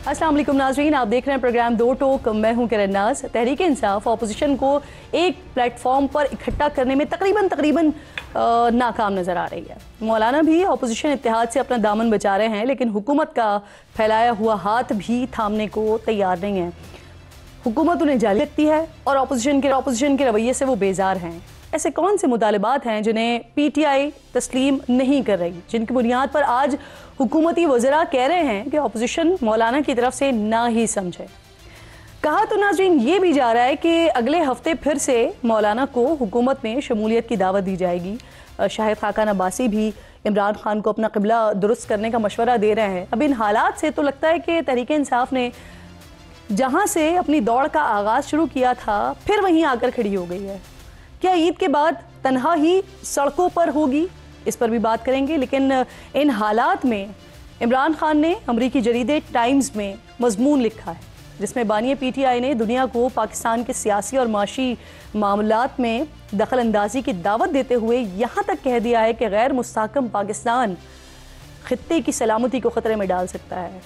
अस्सलाम वालेकुम नाज़रीन, आप देख रहे हैं प्रोग्राम दो टोक। मैं हूं किरण नाज। तहरीक इंसाफ अपोजिशन को एक प्लेटफॉर्म पर इकट्ठा करने में तकरीबन नाकाम नज़र आ रही है। मौलाना भी अपोजिशन इत्तेहाद से अपना दामन बचा रहे हैं, लेकिन हुकूमत का फैलाया हुआ हाथ भी थामने को तैयार नहीं है। हुकूमत उन्हें जाली लगती है और अपोजिशन के रवैये से वो बेजार हैं। ऐसे कौन से मुतालबात हैं जिन्हें PTI तस्लीम नहीं कर रही, जिनकी बुनियाद पर आज हुकूमती वज़रा कह रहे हैं कि अपोजिशन मौलाना की तरफ से ना ही समझे। कहा तो नाज़रीन ये भी जा रहा है कि अगले हफ्ते फिर से मौलाना को हुकूमत में शमूलियत की दावत दी जाएगी। शाहिद खाकान अब्बासी भी इमरान खान को अपना क़िबला दुरुस्त करने का मशवरा दे रहे हैं। अब इन हालात से तो लगता है कि तहरीक इंसाफ ने जहाँ से अपनी दौड़ का आगाज़ शुरू किया था फिर वहीं आकर खड़ी हो गई है। क्या ईद के बाद तन्हा ही सड़कों पर होगी, इस पर भी बात करेंगे। लेकिन इन हालात में इमरान खान ने अमरीकी जरीदे टाइम्स में मजमून लिखा है, जिसमें बानी PTI ने दुनिया को पाकिस्तान के सियासी और माशी मामलात में दखल अंदाजी की दावत देते हुए यहाँ तक कह दिया है कि गैर मुस्तहकम पाकिस्तान खित्ते की सलामती को ख़तरे में डाल सकता है।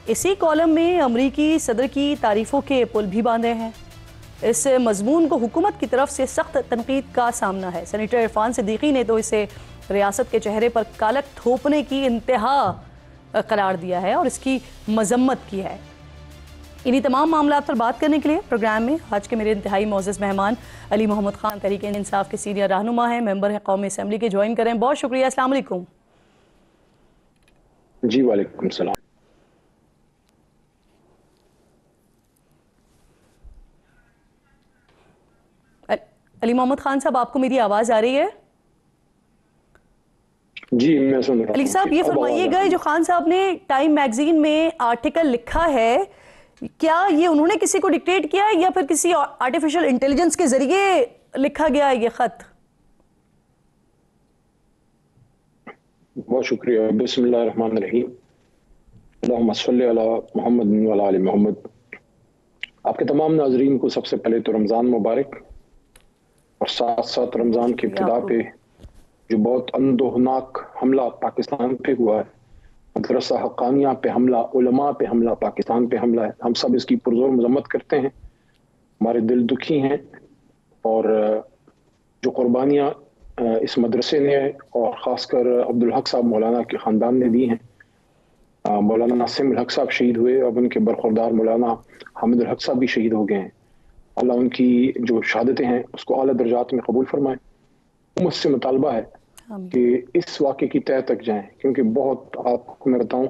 इसी कॉलम में अमरीकी सदर की तारीफ़ों के पुल भी बांधे हैं। इस मजमून को हुकूमत की तरफ से सख्त तनकीद का सामना है। सेनेटर इरफान सिद्दीकी ने तो इसे रियासत के चेहरे पर कालक थोपने की इंतहा करार दिया है और इसकी मजम्मत की है। इन्हीं तमाम मामलात पर बात करने के लिए प्रोग्राम में आज के मेरे इंतहाई मोअज़्ज़ज़ मेहमान अली मोहम्मद खान तहरीक इंसाफ के सीनियर रहनुमा हैं, मेंबर हैं कौमी असम्बली के, ज्वाइन करें। बहुत शुक्रिया। अस्सलाम वालेकुम। जी वालेकुम सलाम। अली मोहम्मद खान साहब, आपको मेरी आवाज़ आ रही है? जी मैं सुन रहा हूं। अली साहब ये फरमाइएगा, जो खान साहब ने टाइम मैगजीन में आर्टिकल लिखा है, क्या ये उन्होंने किसी को डिक्टेट किया है या फिर किसी आर्टिफिशियल इंटेलिजेंस के जरिए लिखा गया है ये खत? बहुत शुक्रिया। बिस्मिल्लाहिर्रहमानिर्रहीम। अल्लाहुम्मा सल्लि अला मुहम्मद व अला आलि मोहम्मद। आपके तमाम नाजरीन को सबसे पहले तो रमज़ान मुबारक, और साथ साथ रमज़ान की इब्तिदा पे जो बहुत अंदोहनाक हमला पाकिस्तान पे हुआ है, मदरसा हक़ानिया पे हमला, उलमा पे हमला, पाकिस्तान पे हमला है, हम सब इसकी पुरज़ोर मज़म्मत करते हैं। हमारे दिल दुखी हैं और जो कुर्बानियाँ इस मदरसे ने और ख़ासकर अब्दुल हक साहब मौलाना के ख़ानदान ने दी हैं। मौलाना नासिम हक साहब शहीद हुए, अब उनके बरखुरदार मौलाना हामिद हक साहब भी शहीद हो गए हैं। अल्लाह उनकी जो शहादतें हैं उसको आला दर्जात में कबूल फरमाए। मुझसे मुतालबा है कि इस वाक़े की तह तक जाएं, क्योंकि बहुत, आपको मैं बताऊं,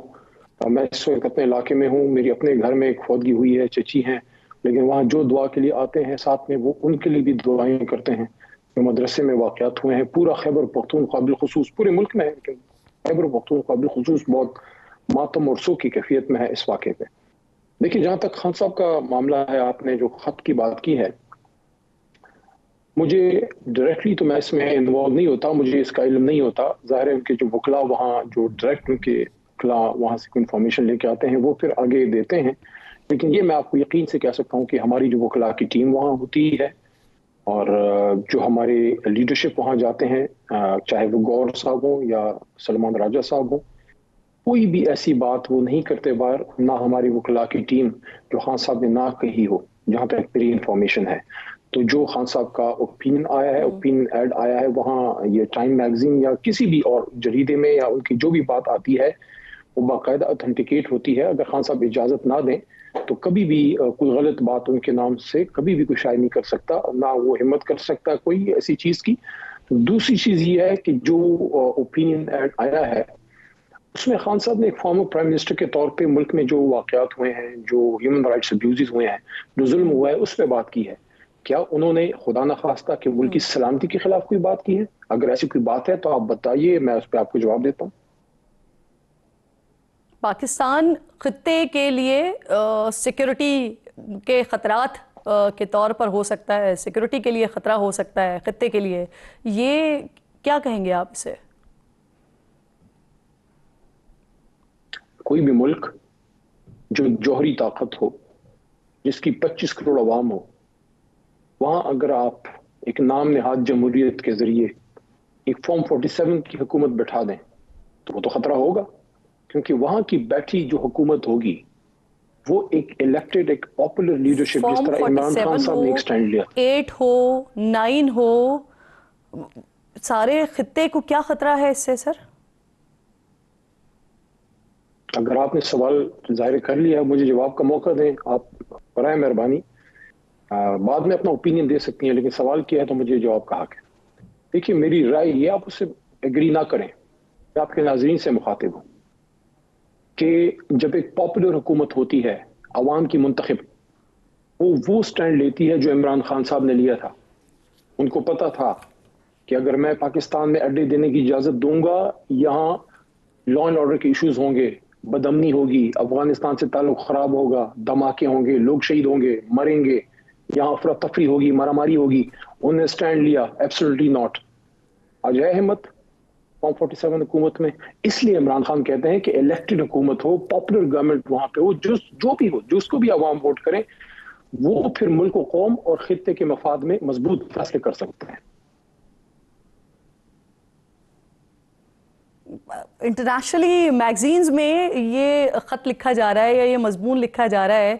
मैं इस वक्त अपने इलाके में हूँ, मेरी अपने घर में एक फौतगी हुई है, चची हैं, लेकिन वहाँ जो दुआ के लिए आते हैं साथ में वो उनके लिए भी दुआएं करते हैं। जो मदरसे में वाक़यात हुए हैं, पूरा खैबर पख्तूनख्वा बिलखुसूस, पूरे मुल्क में है, लेकिन खैबर पख्तूनख्वा बिलखुसूस बहुत मातम और सो की कैफियत में है इस वाक़े पे। देखिए, जहाँ तक खान साहब का मामला है, आपने जो खत की बात की है, मुझे डायरेक्टली तो मैं इसमें इन्वॉल्व नहीं होता, मुझे इसका इल्म नहीं होता। ज़ाहिर है उनके जो वकला वहाँ जो डायरेक्ट उनके वकला वहाँ से कोई इन्फॉर्मेशन लेके आते हैं वो फिर आगे देते हैं, लेकिन ये मैं आपको यकीन से कह सकता हूँ कि हमारी जो वकला की टीम वहाँ होती है और जो हमारे लीडरशिप वहाँ जाते हैं, चाहे वो गौर साहब हो या सलमान राजा साहब हो, कोई भी ऐसी बात वो नहीं करते बाहर, ना हमारी वकला की टीम जो खान साहब ने ना कही हो, जहाँ तक मेरी इंफॉर्मेशन है। तो जो खान साहब का ओपिनियन आया है, ओपिनियन ऐड आया है, वहाँ ये टाइम मैगजीन या किसी भी और जरीदे में या उनकी जो भी बात आती है वो बाकायदा ऑथेंटिकेट होती है। अगर खान साहब इजाज़त ना दें तो कभी भी कोई गलत बात उनके नाम से कभी भी कोई शायद नहीं कर सकता, ना वो हिम्मत कर सकता कोई ऐसी चीज़ की। दूसरी चीज़ ये है कि जो ओपिनियन ऐड आया है उसमें खान साहब ने एक फॉर्मर प्राइम मिनिस्टर के तौर पे मुल्क में जो वाक़यात हुए हैं, जो ह्यूमन राइट्स अब्यूज़ हुए हैं, जो जुल्म हुआ है, उस पर बात की है। क्या उन्होंने खुदा न खास्ता कि मुल्क की सलामती के खिलाफ कोई बात की है? अगर ऐसी कोई बात है तो आप बताइए, मैं उस पर आपको जवाब देता हूँ। पाकिस्तान खित्ते के लिए सिक्योरिटी के खतरात के तौर पर हो सकता है, सिक्योरिटी के लिए खतरा हो सकता है खित्ते के लिए, ये क्या कहेंगे आप इसे? कोई भी मुल्क जो जौहरी ताकत हो, जिसकी 25 करोड़ अवाम हो, वहाँ अगर आप एक नाम नहाद जमहूरियत के जरिए एक फॉर्म 47 की हुकूमत बैठा दें तो वो तो खतरा होगा, क्योंकि वहाँ की बैठी जो हुकूमत होगी وہ ایک الیکٹڈ ایک پاپولر لیڈرشپ جس طرح عمران خان صاحب نے ایک سٹینڈ لیا. 8 ہو 9 ہو سارے خطے کو کیا خطرہ ہے اس سے سر؟ اگر آپ نے سوال ظاہر کر لیا مجھے جواب کا موقع دیں آپ برائے مہربانی. بعد میں اپنا اوپینین دے سکتی ہیں لیکن سوال کیا ہے تو مجھے جواب کا حق ہے. دیکھیے میری رائے یہ آپ اس سے ایگری نہ کریں میں آپ کے ناظرین سے مخاطب ہوں کہ جب ایک پاپولر حکومت ہوتی ہے عوام کی منتخب وہ سٹینڈ لیتی ہے جو عمران خان صاحب نے لیا تھا. ان کو پتا تھا کہ اگر میں پاکستان میں اڈے دینے کی اجازت دوں گا یہاں لا اینڈ آرڈر کے ایشوز ہوں گے, بدامنی ہوگی, افغانستان سے تعلق خراب ہوگا, دھماکے ہوں گے, لوگ شہید ہوں گے, مریں گے, یہاں افراتفری ہوگی, مارا ماری ہوگی. انہوں نے سٹینڈ لیا ایبسولوٹلی ناٹ. آج ہے ہمت فارم 47 حکومت میں. اس لیے عمران خان کہتے ہیں کہ الیکٹڈ حکومت ہو, پاپولر گورنمنٹ وہاں پہ ہو, جو بھی ہو, جس کو بھی عوام ووٹ کریں وہ پھر ملک و قوم اور خطے کے مفاد میں مضبوط فیصلے کر سکتے ہیں. انٹرنیشنلی میگزینز میں یہ خط لکھا جا رہا ہے یا یہ مضمون لکھا جا رہا ہے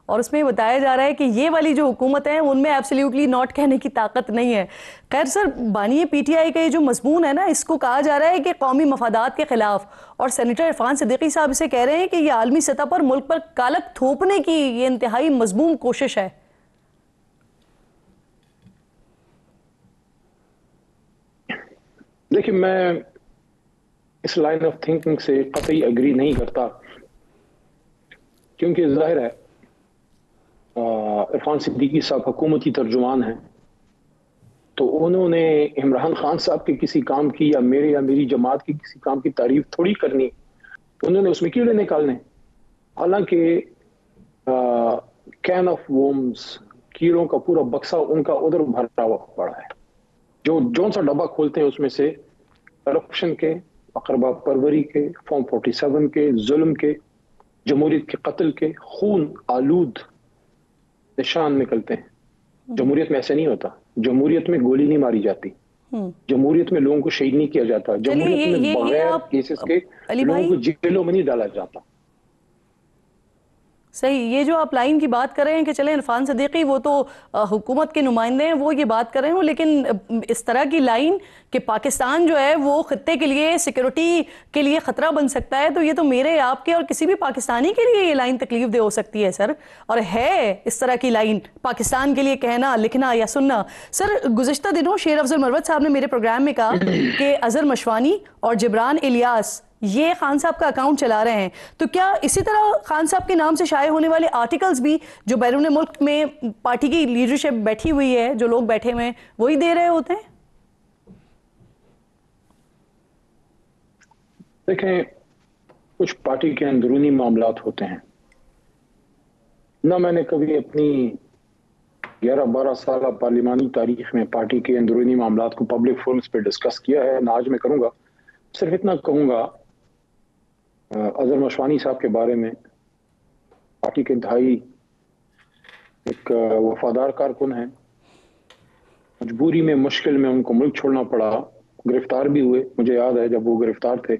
اور اس میں بتایا جا رہا ہے کہ یہ والی جو حکومت ہیں ان میں ایبسلیوٹلی ناٹ کہنے کی طاقت نہیں ہے. خیر سر, بانی پی ٹی آئی کا یہ جو مضمون ہے نا اس کو کہا جا رہا ہے کہ قومی مفادات کے خلاف, اور سینیٹر عرفان صدیقی صاحب اسے کہہ رہے ہیں کہ یہ عالمی سطح پر ملک پر کالک تھوپنے کی یہ انتہائی مذموم کوشش ہے. دیکھیں میں اس لائن آف تھنکنگ سے قطعی اگری نہیں کرتا کیونکہ ظاہر ہے عرفان صدیقی صاحب حکومتی ترجمان ہیں تو انہوں نے عمران خان صاحب کے کسی کام کی یا میری جماعت کی کسی کام کی تعریف تھوڑی کرنی, انہوں نے اس میں کیڑے نکالنے. حالانکہ کین آف وومز کیڑوں کا پورا بکسا ان کا ادھر بھرا ہوا پڑا ہے. جون سا ڈبہ کھولتے ہیں اس میں سے کرپشن کے, اقربا پروری کے, فارم 47 کے, ظلم کے, جمہوریت کے قتل کے خون آلود نشان نکلتے ہیں. جمہوریت میں ایسے نہیں ہوتا. جمہوریت میں گولی نہیں ماری جاتی, جمہوریت میں لوگوں کو شہید نہیں کیا جاتا, جمہوریت میں بغیر کیسز کے لوگوں کو جیلوں میں نہیں ڈالا جاتا. صحیح, یہ جو آپ لائن کی بات کر رہے ہیں کہ چلیں عرفان صدیقی وہ تو حکومت کے نمائندے ہیں وہ یہ بات کر رہے ہوں, لیکن اس طرح کی لائن کہ پاکستان جو ہے وہ خطے کے لیے سیکیورٹی کے لیے خطرہ بن سکتا ہے, تو یہ تو میرے آپ کے اور کسی بھی پاکستانی کے لیے یہ لائن تکلیف دہ ہو سکتی ہے سر. اور ہے اس طرح کی لائن پاکستان کے لیے کہنا, لکھنا یا سننا. سر گزشتہ دنوں شیر افضل مروت صاحب نے میرے پروگرام میں کہا کہ اظہر مشوانی اور جبران الیاس یہ خان صاحب کا اکاؤنٹ چلا رہے ہیں, تو کیا اسی طرح خان صاحب کے نام سے شائع ہونے والے آرٹیکلز بھی جو بیرون ملک میں پارٹی کی لیڈرشپ بیٹھی ہوئی ہے, جو لوگ بیٹھے ہوئے ہیں, وہی دے رہے ہوتے ہیں؟ دیکھیں کچھ پارٹی کے اندرونی معاملات ہوتے ہیں. نہ میں نے کبھی اپنی 11-12 سالہ پارلیمانی تاریخ میں پارٹی کے اندرونی معاملات کو پبلک فورمز پہ ڈسکس کیا ہے, نہ آج میں کروں گا. صرف اتنا کہوں گا اظہر مشوانی صاحب کے بارے میں, پارٹی کے انتہائی ایک وفادار کارکن ہیں. مجبوری میں مشکل میں ان کو ملک چھوڑنا پڑا, گرفتار بھی ہوئے. مجھے یاد ہے جب وہ گرفتار تھے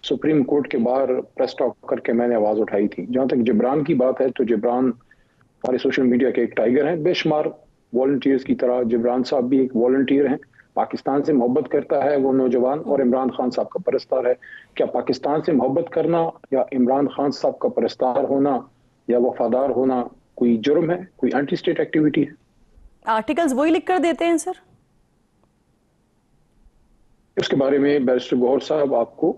سپریم کورٹ کے باہر پریس ٹاک کر کے میں نے آواز اٹھائی تھی. جہاں تک جبران کی بات ہے تو جبران ہمارے سوشل میڈیا کے ایک ٹائیگر ہیں, بے شمار والنٹیئرز کی طرح جبران صاحب بھی ایک والنٹیئر ہیں. پاکستان سے محبت کرتا ہے وہ نوجوان, اور عمران خان صاحب کا پرستار ہے. کیا پاکستان سے محبت کرنا یا عمران خان صاحب کا پرستار ہونا یا وفادار ہونا کوئی جرم ہے, کوئی اینٹی اسٹیٹ ایکٹیویٹی ہے؟ آرٹیکلز وہی لکھ کر دیتے ہیں سر. اس کے بارے میں بیرسٹر گوہر صاحب آپ کو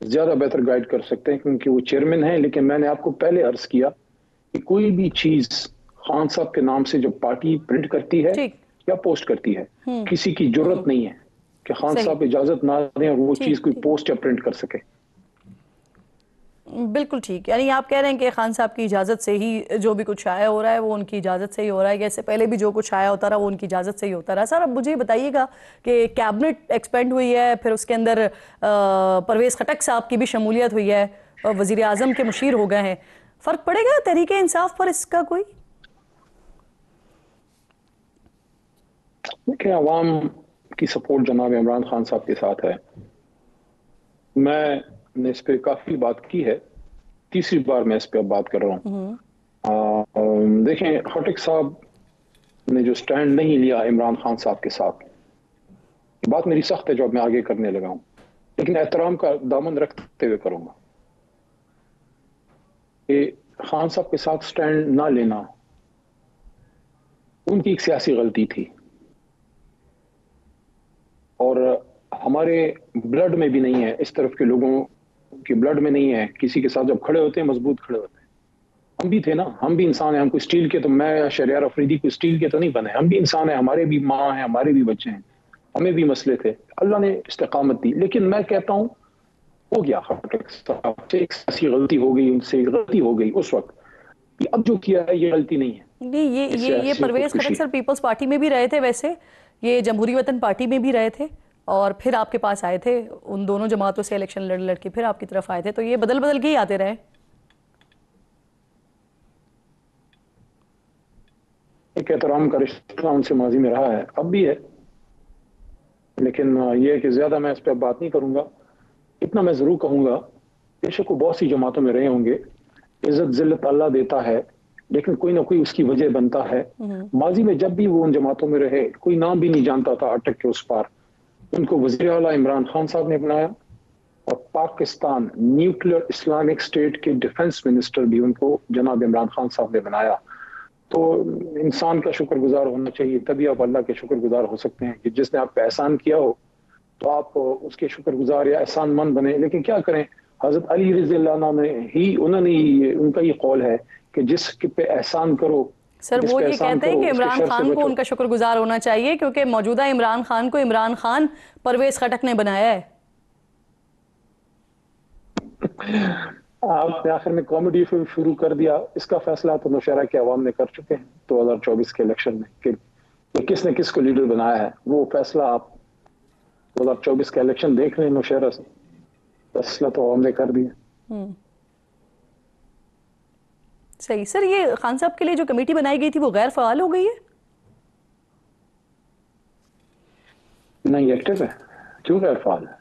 زیادہ بہتر گائیڈ کر سکتے ہیں کیونکہ وہ چیئرمین ہیں. لیکن میں نے آپ کو پہلے عرض کیا کہ کوئی بھی چیز خان صاحب کے نام سے جب پارٹی پرنٹ کرتی ہے یا پوسٹ کرتی ہے, کسی کی ضرورت نہیں ہے کہ خان صاحب اجازت نہ دیں اور وہ چیز کوئی پوسٹ یا پرنٹ کر سکے. بالکل ٹھیک, یعنی آپ کہہ رہے ہیں کہ خان صاحب کی اجازت سے ہی جو بھی کچھ شائع ہو رہا ہے وہ ان کی اجازت سے ہی ہو رہا ہے, جیسے پہلے بھی جو کچھ شائع ہوتا رہا وہ ان کی اجازت سے ہی ہوتا رہا. سر اب مجھے بتائیے گا کہ کیبنٹ ایکسپینڈ ہوئی ہے, پھر اس کے اندر پرویز خٹک صاحب کی بھی شمولیت ہوئی ہے, وزیر اعظم کے مشیر ہو گئے ہیں, فرق پڑے گا تحریک انصاف پر اس کا کوئی؟ دیکھیں عوام کی سپورٹ جناب عمران خان صاحب کے ساتھ ہے. میں نے اس پہ کافی بات کی ہے, تیسری بار میں اس پہ اب بات کر رہا ہوں. देखें, खट्टिक साहब ने जो स्टैंड नहीं लिया इमरान खान साहब के साथ, बात मेरी सख्त है जो अब मैं आगे करने लगा हूं, लेकिन एहतराम का दामन रखते हुए करूंगा कि खान साहब के साथ स्टैंड ना लेना उनकी एक सियासी गलती थी, और हमारे ब्लड में भी नहीं है, इस तरफ के लोगों के ब्लड में नहीं है। किसी के साथ जब खड़े होते हैं मजबूत खड़े होते हैं। हम भी थे ना, हम भी इंसान हैं, हम कोई स्टील के, तो मैं शहरियार अफरीदी कोई स्टील के तो नहीं बने, हम भी इंसान हैं, हमारे भी माँ हैं, हमारे भी बच्चे हैं, हमें भी मसले थे। अल्लाह ने इस्तिकामत दी, लेकिन मैं कहता हूँ हो गया, एक ऐसी गलती हो गई, उनसे गलती हो गई उस वक्त, अब जो किया है ये गलती नहीं है। नहीं, ये परवेज खटक सर पीपल्स पार्टी में भी रहे थे, वैसे ये जमहूरी वतन पार्टी में भी रहे थे, और फिर आपके पास आए थे, उन दोनों जमातों से इलेक्शन लड़ के फिर आपकी तरफ आए थे, तो ये बदल बदल के ही आते रहे। एक एहतराम का रिश्ता उनसे माजी में रहा है, अब भी है, लेकिन ये है कि ज्यादा मैं इस पर बात नहीं करूंगा। इतना मैं जरूर कहूंगा, बेशक वो बहुत सी जमातों में रहे होंगे, इज्जत जिल्लत अल्लाह देता है, लेकिन कोई ना कोई उसकी वजह बनता है। माजी में जब भी वो उन जमातों में रहे, कोई नाम भी नहीं जानता था अटक के उस पार, उनको वज़ीर आला इमरान खान साहब ने बनाया, और पाकिस्तान न्यूक्लियर इस्लामिक स्टेट के डिफेंस मिनिस्टर भी उनको जनाब इमरान खान साहब ने बनाया। तो इंसान का शुक्रगुजार होना चाहिए, तभी आप अल्लाह के शुक्रगुजार हो सकते हैं कि जिसने आप पे एहसान किया हो तो आप उसके शुक्रगुजार या एहसान मंद बने। लेकिन क्या करें, हजरत अली रज़ी अल्लाह अन्हु ने ही, उन्होंने उनका ये कौल है कि जिस पे एहसान करो। सर वो ये कहते हैं कि इमरान खान को उनका शुक्रगुजार होना चाहिए, क्योंकि मौजूदा इमरान खान को इमरान खान परवेज खटक ने बनाया है। आपने आखिर में कॉमेडी शुरू कर दिया, इसका फैसला तो नौशहरा के अवाम ने कर चुके हैं 2024 के इलेक्शन में कि किसने किसको लीडर बनाया है। वो फैसला आप 2024 का इलेक्शन देख लें, नौशहरा से फैसला तो अवाम ने कर दिया। सही। सर ये खान साहब के लिए जो कमेटी बनाई गई थी वो गैर फ़ाल हो गई है? नहीं, एक्टिव है। क्यों गैर फ़ाल है?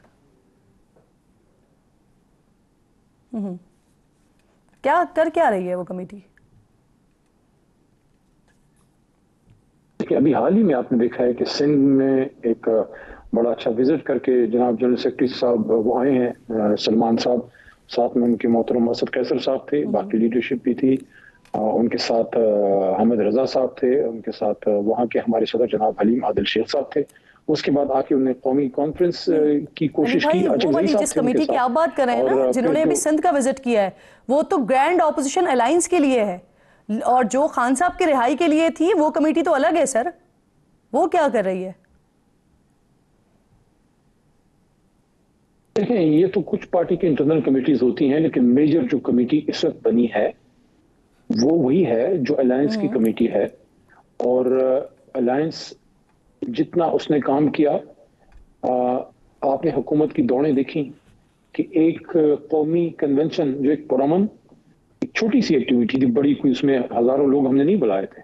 क्या रही है वो कमेटी? देखिए, अभी हाल ही में आपने देखा है कि सिंध में एक बड़ा अच्छा विजिट करके जनाब जनरल सेक्रेटरी साहब वो आए हैं, सलमान साहब, साथ में उनके मोहतरम असद कैसर साहब थे, बाकी लीडरशिप भी थी, उनके साथ अहमद रजा साहब थे, उनके साथ वहाँ के हमारे सदर जनाब हलीम आदिल शेख साहब थे। उसके बाद आके उन्होंने कौमी कॉन्फ्रेंस की कोशिश की। वो वाली जिस कमेटी की आप बात कर रहे हैं ना, जिन्होंने अभी सिंध का विजिट किया है, वो तो ग्रैंड ऑपोजिशन अलायंस के लिए है, और जो खान साहब की रिहाई के लिए थी वो कमेटी तो अलग है। सर वो क्या कर रही है? देखें, ये तो कुछ पार्टी की इंटरनल कमेटीज होती हैं, लेकिन मेजर जो कमेटी इस वक्त बनी है वो वही है जो अलायंस की कमेटी है। और अलायंस जितना उसने काम किया, आपने हुकूमत की दौड़ें देखी कि एक कौमी कन्वेंशन जो एक पुरअमन, एक छोटी सी एक्टिविटी थी, बड़ी कोई उसमें हजारों लोग हमने नहीं बुलाए थे,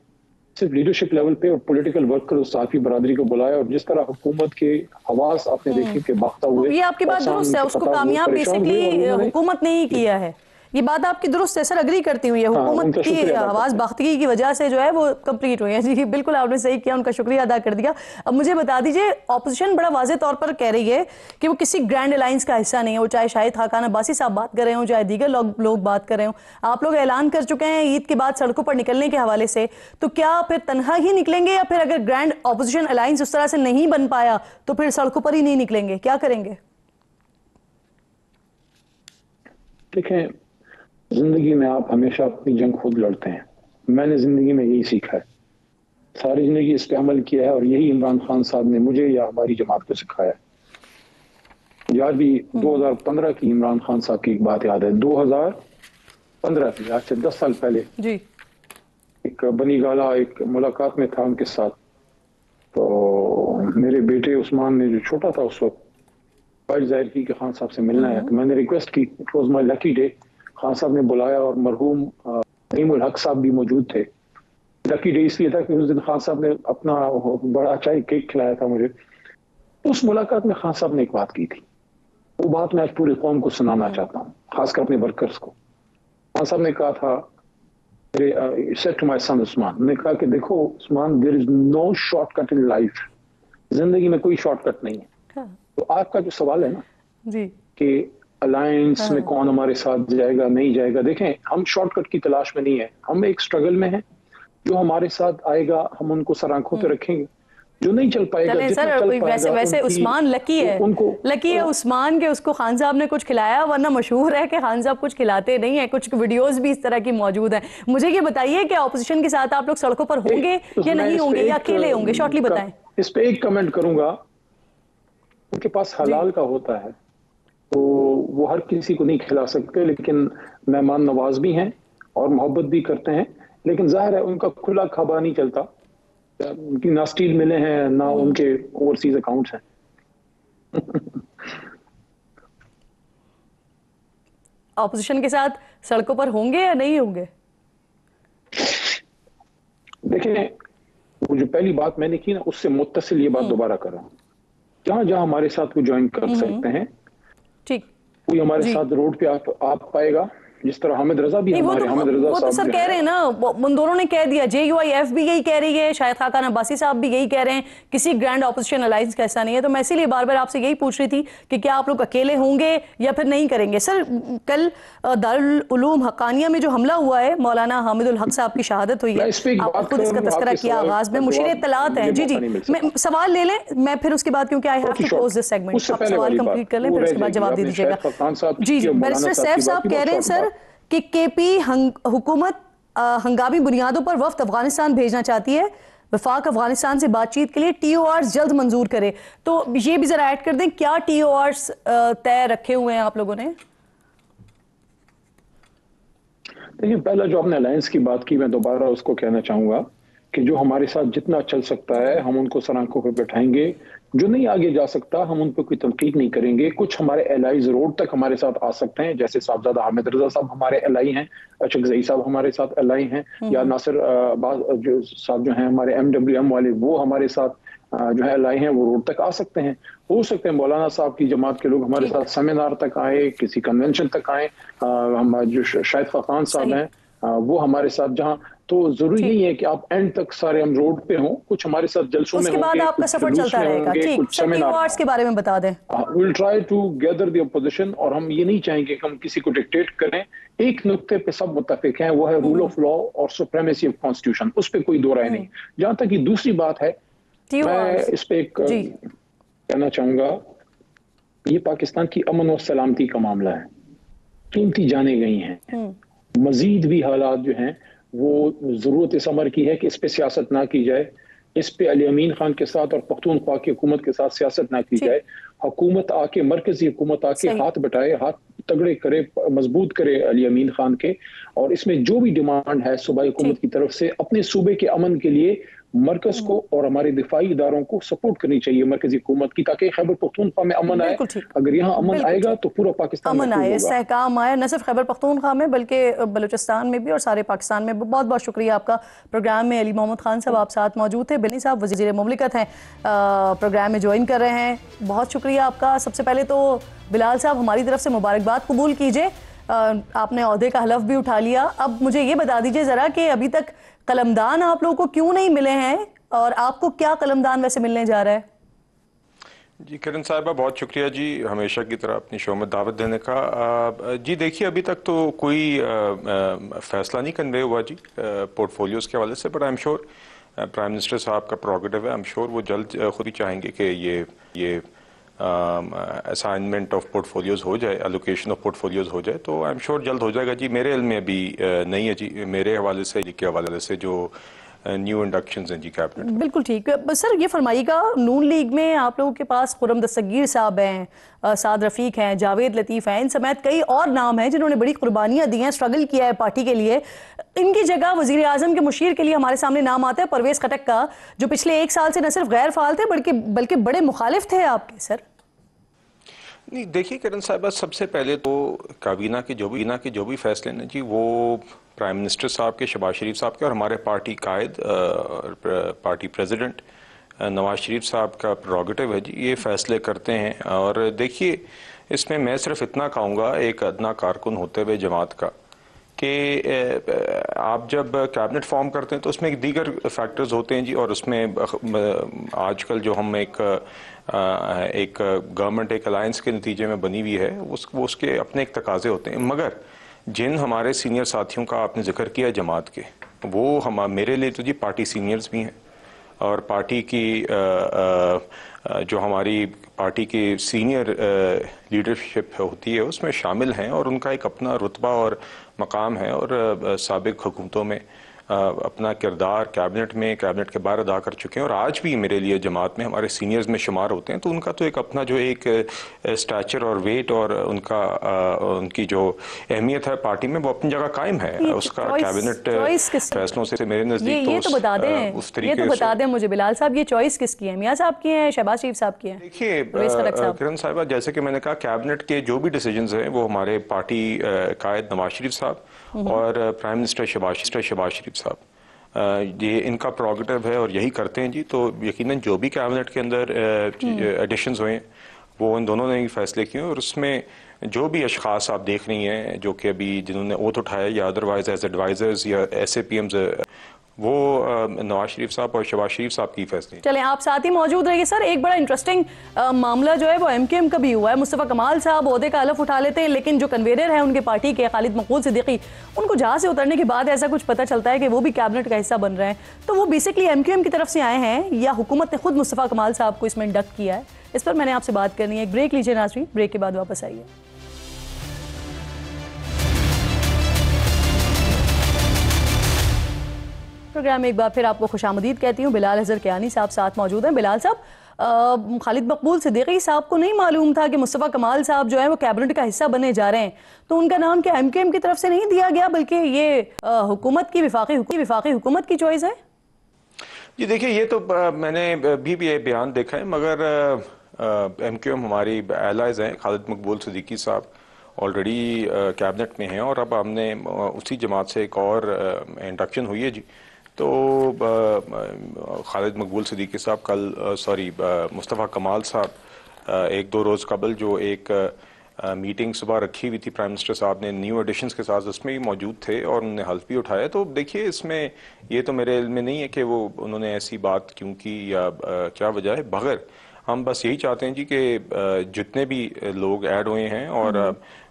सिर्फ लीडरशिप लेवल पे और पॉलिटिकल वर्कर और साफी बरादरी को बुलाया, और जिस तरह हुकूमत के हवास आपने देखे कि भागता हुए। ये आपकी बात दुरुस्त है, उसको कामयाब बेसिकली हुकूमत ने ही किया है, ये बात आपकी दुरुस्त है सर, अग्री करती हूँ। ये हुकूमत की आवाज बाख्तगी की वजह से जो है वो कंप्लीट हुई है। जी बिल्कुल, आपने सही किया, उनका शुक्रिया अदा कर दिया। अब मुझे बता दीजिए, ऑपोजिशन बड़ा वाज़ेह तौर पर कह रही है कि वो किसी ग्रैंड अलायंस का हिस्सा नहीं है, वो चाहे शाहिद खाकान अब्बासी साहब बात कर रहे हो, चाहे दीगर लोग बात कर रहे हो। आप लोग ऐलान कर चुके हैं ईद के बाद सड़कों पर निकलने के हवाले से, तो क्या फिर तनहा ही निकलेंगे, या फिर अगर ग्रैंड ऑपोजिशन अलायंस उस तरह से नहीं बन पाया तो फिर सड़कों पर ही नहीं निकलेंगे? क्या करेंगे? देखें, जिंदगी में आप हमेशा अपनी जंग खुद लड़ते हैं। मैंने जिंदगी में यही सीखा है, सारी जिंदगी इस पे अमल किया है, और यही इमरान खान साहब ने मुझे या हमारी जमात को सिखाया है। याद भी 2015 की इमरान खान साहब की एक बात याद है, 2015 की, आज से 10 साल पहले जी, एक बनी गाला एक मुलाकात में था उनके साथ। तो मेरे बेटे उस्मान ने, जो छोटा था उस वक्त, ख्वाहिश जाहिर की कि खान साहब से मिलना है। तो मैंने रिक्वेस्ट की, it was my lucky day, Khan साहब ने बुलाया, और मरहूम नईमुल हक साहब भी मौजूद थे। लकी डे इसलिए था कि उस दिन खान साहब ने अपना बड़ा अच्छा केक खिलाया था मुझे। उस मुलाकात में खान साहब ने एक बात की थी, वो बात मैं आज पूरी कौम को सुनाना चाहता हूँ, खासकर अपने वर्कर्स को। खान साहब ने कहा था said to my son Usman, نے کہا کہ دیکھو عثمان, there is no shortcut in life. زندگی میں کوئی شارٹ کٹ نہیں ہے. تو آپ کا جو سوال ہے نا جی کہ الائنس میں کون ہمارے ساتھ جائے گا نہیں جائے گا, دیکھیں ہم شارٹ کٹ کی تلاش میں نہیں ہے, ہم ایک اسٹرگل میں ہیں. جو ہمارے ساتھ آئے گا ہم ان کو سر آنکھوں پہ رکھیں گے, جو نہیں چل پائے گا سر ویسے عثمان لکی ہے عثمان کہ اس کو خان صاحب نے کچھ کھلایا, ورنہ مشہور ہے کہ خان صاحب کچھ کھلاتے نہیں ہیں. کچھ ویڈیوز بھی اس طرح کی موجود ہیں. مجھے یہ بتائیے کہ اپوزیشن کے ساتھ آپ لوگ سڑکوں پر ہوں گے یا نہیں ہوں گے یا اکیلے ہوں گے؟ شارٹلی بتائیں. اس پہ ایک کمنٹ کروں گا, ان کے پاس حلال کا ہوتا ہے تو وہ ہر کسی کو نہیں کھلا سکتے, لیکن مہمان نواز بھی ہیں اور محبت بھی کرتے ہیں. لیکن ظاہر ہے ان کا کھلا کھابا نہیں چلتا, ان کی نہ اسٹیل ملے ہیں نہ ان کے اوورسیز اکاؤنٹس ہیں. اپوزیشن کے ساتھ سڑکوں پر ہوں گے یا نہیں ہوں گے؟ دیکھیں وہ جو پہلی بات میں نے کی نا, اس سے متصل یہ بات دوبارہ کر رہا ہوں. جہاں جہاں ہمارے ساتھ وہ جوائن کر سکتے ہیں, ٹھیک, کوئی ہمارے ساتھ روڈ پہ آپ پائے گا, جس طرح حامد رضا بھی ہمارے حامد رضا وہ تو سر کہہ رہے ہیں نا, ان دونوں نے کہہ دیا, JUIF بھی یہی کہہ رہی ہے, شاہد خاقان عباسی صاحب بھی یہی کہہ رہے ہیں, کسی گرینڈ اپوزیشن الائنس کا ایسا نہیں ہے. تو میں اسی لیے بار بار آپ سے یہی پوچھ رہی تھی کہ کیا آپ لوگ اکیلے ہوں گے یا پھر نہیں کریں گے. سر کل دارالعلوم حقانیہ میں جو حملہ ہوا ہے, مولانا حامد الحق صاحب کی شہادت ہوئی ہے, آپ خود اس کا تذکرہ کیا آغاز میں, مشیر اطلاعات ہیں. جی میں سوال لے لیں, میں پھر اس کے بعد, کیونکہ I have to close this segment, آپ سوال کمپلیٹ کر لیں پھر اس کے بعد جواب دے دیجیے گا. جی بیرسٹر سیف صاحب کہہ رہے ہیں سر کہ KP حکومت ہنگامی بنیادوں پر وفد افغانستان بھیجنا چاہتی ہے, وفاق افغانستان سے بات چیت کے لیے TORs جلد منظور کرے. تو یہ بھی ذرا ایڈ کر دیں, کیا TORs طے رکھے ہوئے ہیں آپ لوگوں نے؟ دیکھیں پہلا جو آپ نے الائنس کی بات کی, میں دوبارہ اس کو کہنا چاہوں گا کہ جو ہمارے ساتھ جتنا چل سکتا ہے ہم ان کو سر آنکھوں پہ بٹھائیں گے, جو نہیں آگے جا سکتا ہم ان پہ کوئی تنقید نہیں کریں گے. کچھ ہمارے الائیز روڈ تک ہمارے ساتھ آ سکتے ہیں, جیسے صاحبزادہ حامد رضا صاحب ہمارے الائی ہیں, چکزئی صاحب ہمارے ساتھ الائی ہیں, یا ناصر صاحب جو ہیں ہمارے MWM والے, وہ ہمارے ساتھ جو ہے الائی ہیں, وہ روڈ تک آ سکتے ہیں. ہو سکتے ہیں مولانا صاحب کی جماعت کے لوگ ہمارے ساتھ سیمینار تک آئے, کسی کنونشن تک آئے, ہم جو شاہد خاقان صاحب ہیں وہ ہمارے ساتھ, جہاں تو ضروری نہیں ہے کہ آپ اینڈ تک سارے ہم روڈ پہ ہوں, کچھ ہمارے ساتھ جلسوں میں ہوں گے, اس کے بعد آپ کا سفر چلتا رہے گا. ٹھیک, سر TORs کے بارے میں بتا دیں. we'll try to gather the opposition, اور ہم یہ نہیں چاہیں گے کہ ہم کسی کو ڈکٹیٹ کریں. ایک نقطے پہ سب متفق ہیں, وہ ہے رول آف لا اور سپریمیسی آف کانسٹیٹیوشن, اس پہ کوئی دو رائے نہیں. جہاں تک یہ دوسری بات ہے, میں اس پہ ایک کہنا چاہوں گا, یہ پاکستان کی امن و سلامتی کا معاملہ ہے, قیمتی جانیں گئی ہیں, مزید بھی حالات جو ہیں وہ ضرورت اس امر کی ہے کہ اس پہ سیاست نہ کی جائے, اس پہ علی امین خان کے ساتھ اور پختونخوا کی حکومت کے ساتھ سیاست نہ کی جائے. حکومت آ کے, مرکزی حکومت آ کے ہاتھ بٹائے, ہاتھ تگڑے کرے, مضبوط کرے علی امین خان کے, اور اس میں جو بھی ڈیمانڈ ہے صوبائی حکومت کی طرف سے اپنے صوبے کے امن کے لیے مرکز کو اور ہمارے دفاعی اداروں کو سپورٹ کرنی چاہیے مرکزی حکومت کی, تاکہ خیبر پختونخوا میں امن آئے. اگر یہاں امن آئے گا تو پورا پاکستان امن آئے, استحکام آئے, نہ صرف خیبر پختونخوا میں بلکہ بلوچستان میں بھی اور سارے پاکستان میں. بہت بہت شکریہ آپ کا. پروگرام میں علی محمد خان صاحب آپ ساتھ موجود تھے, بنی صاحب وزیر مملکت ہیں, پروگرام میں جوائن کر رہے ہیں. بہت شکریہ آپ کا. سب سے پہلے تو بلال صاحب ہماری طرف سے مبارکباد قبول کیجئے, آپ نے عہدے کا حلف بھی اٹھا لیا. اب مجھے یہ بتا دیجئے ذرا کہ ابھی تک قلمدان آپ لوگوں کو کیوں نہیں ملے ہیں, اور آپ کو کیا قلمدان ویسے ملنے جا رہا ہے؟ جی کرن صاحبہ بہت شکریہ جی, ہمیشہ کی طرح اپنی شو میں دعوت دینے کا. جی دیکھیے ابھی تک تو کوئی فیصلہ نہیں کنوے ہوا جی پورٹ فولیوز کے حوالے سے, but I am sure prime minister صاحب کا پروگیٹو ہے, آئی ایم شیور وہ جلد خود ہی چاہیں گے کہ یہ اسائنمنٹ آف پورٹ فولیوز ہو جائے, الوکیشن آف پورٹ فولیوز ہو جائے, تو آئی ایم شیور جلد ہو جائے گا جی. میرے علم میں ابھی نہیں ہے جی, میرے حوالے سے کے حوالے سے جو نیو انڈکشنز ہیں جی کیبنٹ. بالکل ٹھیک. سر یہ فرمائیے گا, نون لیگ میں آپ لوگوں کے پاس خرم دستگیر صاحب ہیں, سعد رفیق ہیں, جاوید لطیف ہیں, ان سمیت کئی اور نام ہیں جنہوں نے بڑی قربانیاں دی ہیں, اسٹرگل کیا ہے پارٹی کے لیے. ان کی جگہ وزیر اعظم کے مشیر کے لیے ہمارے سامنے نام آتا ہے پرویز خٹک کا, جو پچھلے 1 سال سے نہ صرف غیر فعال تھے بلکہ بڑے مخالف تھے آپ کے. سر نہیں دیکھیے کرن صاحبہ, سب سے پہلے تو کابینہ کے جو بھی فیصلے ہیں جی وہ پرائم منسٹر صاحب کے, شہباز شریف صاحب کے, اور ہمارے پارٹی قائد پارٹی پریزیڈنٹ نواز شریف صاحب کا پروگیٹو ہے جی, یہ فیصلے کرتے ہیں. اور دیکھیے اس میں صرف اتنا کہوں گا ایک ادنا کارکن ہوتے ہوئے جماعت کا, کہ آپ جب کیبنٹ فارم کرتے ہیں تو اس میں ایک دیگر فیکٹرز ہوتے ہیں جی، اور اس میں آج کل جو ہم ایک گورنمنٹ ایک الائنس کے نتیجے میں بنی ہوئی ہے اس کے اپنے ایک تقاضے ہوتے ہیں، مگر جن ہمارے سینئر ساتھیوں کا آپ نے ذکر کیا جماعت کے، وہ میرے لیے تو جی پارٹی سینئرز بھی ہیں، اور پارٹی کی جو ہماری پارٹی کی سینئر لیڈرشپ ہوتی ہے اس میں شامل ہیں، اور ان کا ایک اپنا رتبہ اور مقام ہے، اور سابق حکومتوں میں اپنا کردار کیبنٹ کے باہر ادا کر چکے ہیں، اور آج بھی میرے لیے جماعت میں ہمارے سینئرز میں شمار ہوتے ہیں، تو ان کا تو ایک اپنا جو ایک اسٹیچر اور ویٹ اور ان کی جو اہمیت ہے پارٹی میں وہ اپنی جگہ قائم ہے۔ اس کا کیبنٹ فیصلوں سے میرے نزدیک یہ تو بتا دیں، یہ تو بتا دیں مجھے بلال صاحب، یہ چوائس کس کی ہے؟ میاں صاحب کی ہیں، شہباز شریف صاحب کی ہیں؟ دیکھیے کرن صاحبہ، جیسے کہ میں نے کہا کیبنٹ کے جو بھی ڈیسیجنز ہیں وہ ہمارے پارٹی قائد نواز شریف صاحب اور پرائم منسٹر شہباز شریف صاحب، یہ ان کا پروگیٹو ہے اور یہی کرتے ہیں جی، تو یقیناً جو بھی کیبنٹ کے اندر ایڈیشنز ہوئے ہیں وہ ان دونوں نے ہی فیصلے کیے، اور اس میں جو بھی اشخاص آپ دیکھ رہی ہیں جو کہ ابھی جنہوں نے اوتھ اٹھایا یا ادروائز ایز ایڈوائزرز یا ایس اے پی ایمز، وہ نواز شریف صاحب اور شہباز شریف صاحب کی فیصلے۔ چلیں آپ ساتھ ہی موجود رہیے سر۔ ایک بڑا انٹرسٹنگ معاملہ جو ہے وہ ایم کیو ایم کا بھی ہوا ہے۔ مصطفیٰ کمال صاحب عہدے کا حلف اٹھا لیتے ہیں، لیکن جو کنوینر ہیں ان کے پارٹی کے خالد مقبول صدیقی، ان کو جہاز سے اترنے کے بعد ایسا کچھ پتہ چلتا ہے کہ وہ بھی کیبنٹ کا حصہ بن رہے ہیں، تو وہ بیسکلی ایم کیو ایم کی طرف سے آئے ہیں یا حکومت نے خود مصطفیٰ کمال صاحب کو اس میں انڈکٹ کیا ہے؟ اس پر میں نے آپ سے بات کرنی ہے۔ ایک بریک لیجیے ناظرین، بریک کے بعد واپس آئیے۔ پروگرام میں ایک بار پھر آپ کو خوش آمدید کہتی ہوں۔ بلال اظہر کیانی صاحب ساتھ موجود ہیں۔ بلال صاحب، خالد مقبول صدیقی صاحب کو نہیں معلوم تھا کہ مصطفیٰ کمال صاحب جو ہے وہ کیبنٹ کا حصہ بنے جا رہے ہیں، تو ان کا نام کیا ایم کیو ایم کی طرف سے نہیں دیا گیا بلکہ یہ حکومت کی وفاقی حکومت کی چوائس ہے؟ جی دیکھیے، یہ تو میں نے بھی یہ بیان دیکھا ہے، مگر ایم کیو ایم ہماری ایلائز ہیں، خالد مقبول صدیقی صاحب آلریڈی کیبنٹ میں ہیں، اور اب ہم نے اسی جماعت سے ایک اور انڈکشن ہوئی ہے جی، تو خالد مقبول صدیقی صاحب مصطفیٰ کمال صاحب ایک دو روز قبل جو ایک میٹنگ صبح رکھی ہوئی تھی پرائم منسٹر صاحب نے نیو ایڈیشنز کے ساتھ، اس میں بھی موجود تھے اور انہوں نے حلف بھی اٹھایا۔ تو دیکھیے اس میں یہ تو میرے علم میں نہیں ہے کہ وہ انہوں نے ایسی بات کیوں کی یا کیا وجہ ہے، مگر ہم بس یہی چاہتے ہیں جی کہ جتنے بھی لوگ ایڈ ہوئے ہیں اور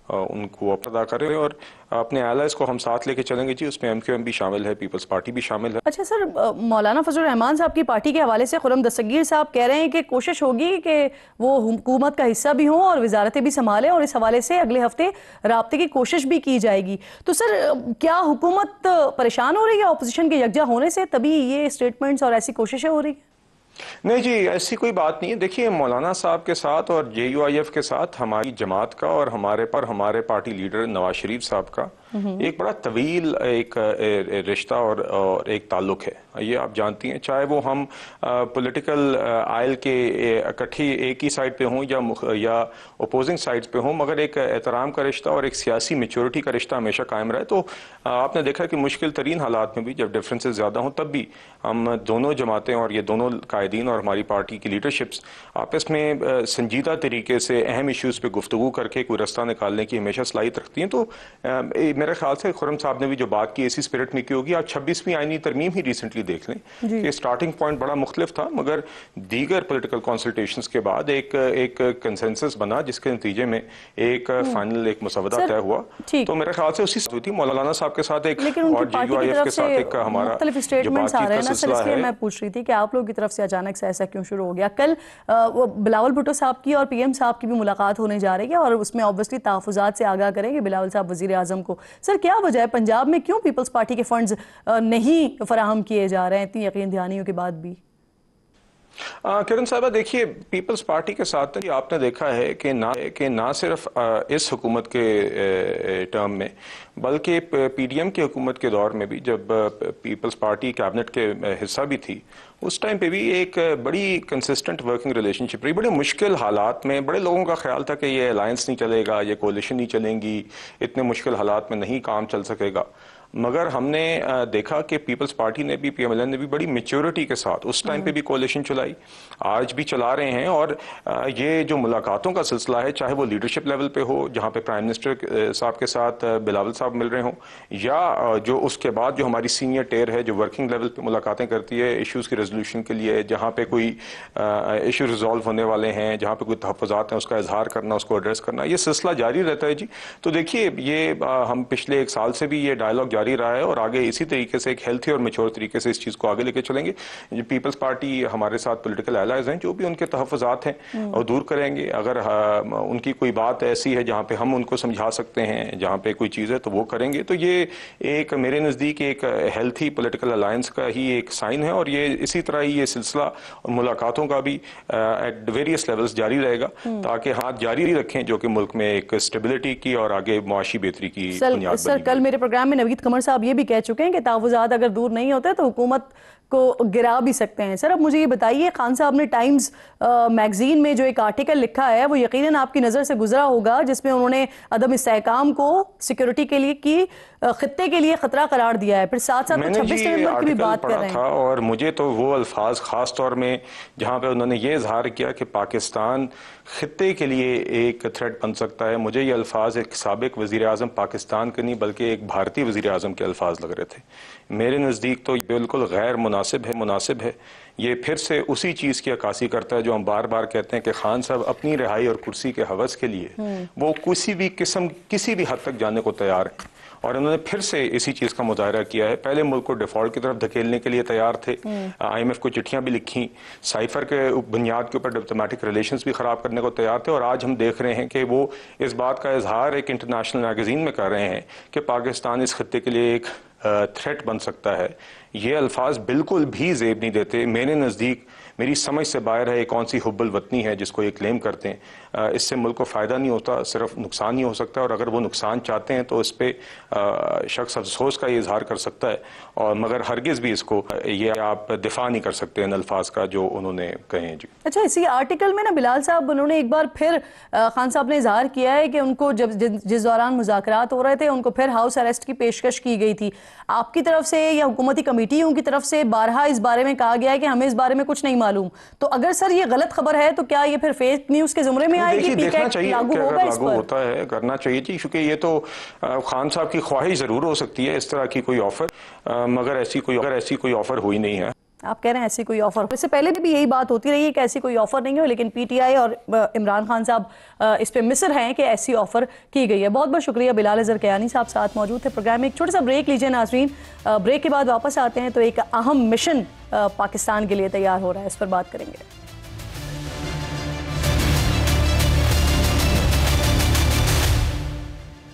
ان کو ادا کریں اور اپنے ایلائز کو ہم ساتھ لے کے چلیں گے جی، اس میں ایم کیو ایم بھی شامل ہے، پیپلز پارٹی بھی شامل ہے۔ اچھا سر، مولانا فضل الرحمان صاحب کی پارٹی کے حوالے سے خرم دستگیر صاحب کہہ رہے ہیں کہ کوشش ہوگی کہ وہ حکومت کا حصہ بھی ہوں اور وزارتیں بھی سنبھالیں، اور اس حوالے سے اگلے ہفتے رابطے کی کوشش بھی کی جائے گی۔ تو سر کیا حکومت پریشان ہو رہی ہے اپوزیشن کے یکجا ہونے سے، تبھی یہ اسٹیٹمنٹس اور ایسی کوششیں ہو رہی ہیں؟ نہیں جی، ایسی کوئی بات نہیں ہے۔ دیکھیے مولانا صاحب کے ساتھ اور جے یو آئی ایف کے ساتھ ہماری جماعت کا اور ہمارے پارٹی لیڈر نواز شریف صاحب کا ایک بڑا طویل ایک رشتہ اور ایک تعلق ہے، یہ آپ جانتی ہیں، چاہے وہ ہم پولیٹیکل آئل کے اکٹھی ایک ہی سائڈ پہ ہوں یا اپوزنگ سائڈز پہ ہوں، مگر ایک احترام کا رشتہ اور ایک سیاسی میچورٹی کا رشتہ ہمیشہ قائم رہے۔ تو آپ نے دیکھا کہ مشکل ترین حالات میں بھی جب ڈفرینسز زیادہ ہوں تب بھی ہم دونوں جماعتیں اور یہ دونوں قائدین اور ہماری پارٹی کی لیڈرشپس آپس میں سنجیدہ طریقے سے اہم ایشوز پہ گفتگو کر کے کوئی رستہ نکالنے کی ہمیشہ صلاحیت رکھتی ہیں۔ تو میرے خیال سے خرم صاحب نے بھی جو بات کی اسی اسپرٹ میں کی ہوگی۔ آپ 26ویں آئینی ترمیم ہی ریسنٹلی دیکھ لیں کہ سٹارٹنگ پوائنٹ بڑا مختلف تھا، مگر دیگر پولیٹیکل کنسلٹیشنز کے بعد ایک کنسنسس بنا جس کے نتیجے میں ایک فائنل ایک مسودہ طے ہوا۔ تو میرے خیال سے اسی ہوئی تھی مولانا صاحب کے ساتھ ایک اور جے یو آئی ایف کے ساتھ ایک ہمارا مختلف اسٹیٹمنٹس آ رہے ہیں نا سر، اس لیے میں پوچھ رہی تھی کہ آپ لوگوں کی طرف سے اچانک سے ایسا کیوں شروع ہو گیا؟ کل بلاول بھٹو صاحب کی اور پی ایم صاحب کی بھی ملاقات ہونے جا رہی ہے اور اس میں obviously تحفظات سے آگاہ کریں گے بلاول صاحب وزیر اعظم کو۔ سر کیا وجہ ہے پنجاب میں کیوں پیپلز پارٹی کے فنڈز نہیں فراہم کیے جا رہے ہیں اتنی یقین دہانیوں کے بعد بھی؟ کرن صاحبہ دیکھیے، پیپلز پارٹی کے ساتھ آپ نے دیکھا ہے کہ نہ صرف اس حکومت کے ٹرم میں بلکہ پی ڈی ایم کی حکومت کے دور میں بھی جب پیپلز پارٹی کیبنٹ کے حصہ بھی تھی، اس ٹائم پہ بھی ایک بڑی کنسسٹنٹ ورکنگ ریلیشن شپ رہی۔ بڑے مشکل حالات میں بڑے لوگوں کا خیال تھا کہ یہ الائنس نہیں چلے گا، یہ کولیشن نہیں چلیں گی، اتنے مشکل حالات میں نہیں کام چل سکے گا، मगर हमने देखा कि पीपल्स पार्टी ने भी, PMLN ने भी बड़ी मेच्योरिटी के साथ उस टाइम पे भी कोalition चलाई, आज भी चला रहे हैं। और ये जो मुलाकातों का सिलसिला है, चाहे वो लीडरशिप लेवल पे हो जहाँ पे प्राइम मिनिस्टर साहब के साथ बिलावल साहब मिल रहे हों, या जो उसके बाद जो हमारी सीनियर टेयर है जो वर्किंग लेवल पे मुलाकातें करती है इश्यूज़ की रेजोल्यूशन के लिए, जहाँ पे कोई इशू रिजॉल्व होने वाले हैं, जहाँ पे कोई तहफ़्फ़ुज़ात हैं उसका इजहार करना, उसको एड्रेस करना, ये सिलसिला जारी रहता है जी। तो देखिए ये हम पिछले 1 साल से भी ये डायलॉग जारी रहा है और आगे इसी तरीके से एक हेल्थी और मेच्योर तरीके से इस चीज़ को आगे लेके चलेंगे। पीपल्स पार्टी हमारे साथ पॉलिटिकल एलाइज हैं, जो भी उनके तहफ़्फ़ुज़ात हैं और दूर करेंगे। अगर उनकी कोई बात ऐसी है जहाँ पे हम उनको समझा सकते हैं, जहाँ पे कोई चीज़ है तो वो करेंगे। तो ये एक मेरे नज़दीक एक हेल्थी पॉलिटिकल अलायंस का ही एक साइन है और ये इसी तरह ही ये सिलसिला मुलाकातों का भी एट वेरियस लेवल्स जारी रहेगा, ताकि हाथ जारी रखें जो कि मुल्क में एक स्टेबिलिटी की और आगे मुआशी बेहतरी की बुनियाद। सर कल मेरे प्रोग्राम में नवीद कमर साहब ये भी कह चुके हैं कि तहफ़्फ़ुज़ात अगर दूर नहीं होते तो हुकूमत को गिरा भी सकते हैं। सर अब मुझे ये बताइए, खान साहब ने टाइम्स मैगजीन में जो एक आर्टिकल लिखा है वो यकीनन आपकी नज़र से गुजरा होगा, जिसमें उन्होंने अदम इस्तेहकाम को सिक्योरिटी के लिए की खित्ते के लिए खतरा करार दिया है, फिर साथ साथ 26 नवंबर की भी बात कर रहे हैं। और मुझे तो वो अल्फाज खास तौर में जहाँ पे उन्होंने ये इजहार किया कि पाकिस्तान खित्ते के लिए एक थ्रेट बन सकता है, मुझे ये अल्फाज एक साबिक वज़ीर आज़म पाकिस्तान के नहीं बल्कि एक भारतीय वज़ीर आज़म के अल्फाज लग रहे थे। मेरे नज़दीक तो बिल्कुल गैर मुनासिब है। ये फिर से उसी चीज़ की अक्कासी करता है जो हम बार बार कहते हैं कि खान साहब अपनी रिहाई और कुर्सी के हवस के लिए वो किसी भी हद तक जाने को तैयार है और उन्होंने फिर से इसी चीज़ का मुजाहरा किया है। पहले मुल्क को डिफॉल्ट की तरफ धकेलने के लिए तैयार थे, IMF को चिट्ठियां भी लिखी, साइफर के बुनियाद के ऊपर डिप्लोमेटिक रिलेशंस भी ख़राब करने को तैयार थे और आज हम देख रहे हैं कि वो इस बात का इजहार एक इंटरनेशनल मैगजीन में कर रहे हैं कि पाकिस्तान इस खत्ते के लिए एक थ्रेट बन सकता है। ये अल्फाज बिल्कुल भी जेब नहीं देते। मेरे नज़दीक मेरी समझ से बाहर है, कौन सी हुब्बुल वतनी है जिसको ये क्लेम करते हैं। इससे मुल्क को फ़ायदा नहीं होता, सिर्फ नुकसान ही हो सकता है और अगर वो नुकसान चाहते हैं तो इस पर शख्स अफसोस का ये इजहार कर सकता है और मगर हरगिज़ भी इसको ये आप दिफा नहीं कर सकते इन अल्फाज का जो उन्होंने कहे हैं जी। अच्छा, इसी आर्टिकल में ना बिलाल साहब उन्होंने एक बार फिर खान साहब ने इजहार किया है कि उनको जब जिस दौरान मुज़ाकरात हो रहे थे उनको फिर हाउस अरेस्ट की पेशकश की गई थी। आपकी तरफ से या हुकूमती कमेटियों की तरफ से बारहा इस बारे में कहा गया है कि हमें इस बारे में कुछ नहीं मालूम। तो अगर सर ये गलत खबर है तो क्या ये फिर फेक न्यूज़ के जुमरे में आएगी? देखना चाहिए लागू होता है, करना चाहिए जी, क्योंकि ये तो खान साहब की ख्वाहिश जरूर हो सकती है इस तरह की कोई ऑफर, मगर ऐसी कोई ऑफर हुई नहीं है। आप कह रहे हैं ऐसी कोई ऑफर, इससे पहले भी यही बात होती रही है कि ऐसी कोई ऑफर नहीं हो, लेकिन PTI और इमरान खान साहब इस पे मिसर हैं कि ऐसी ऑफर की गई है। बहुत बहुत शुक्रिया। बिलाल अजहर कयानी साहब साथ मौजूद थे प्रोग्राम में। एक छोटा सा ब्रेक लीजिए नाजरीन, ब्रेक के बाद वापस आते हैं तो एक अहम मिशन पाकिस्तान के लिए तैयार हो रहा है, इस पर बात करेंगे।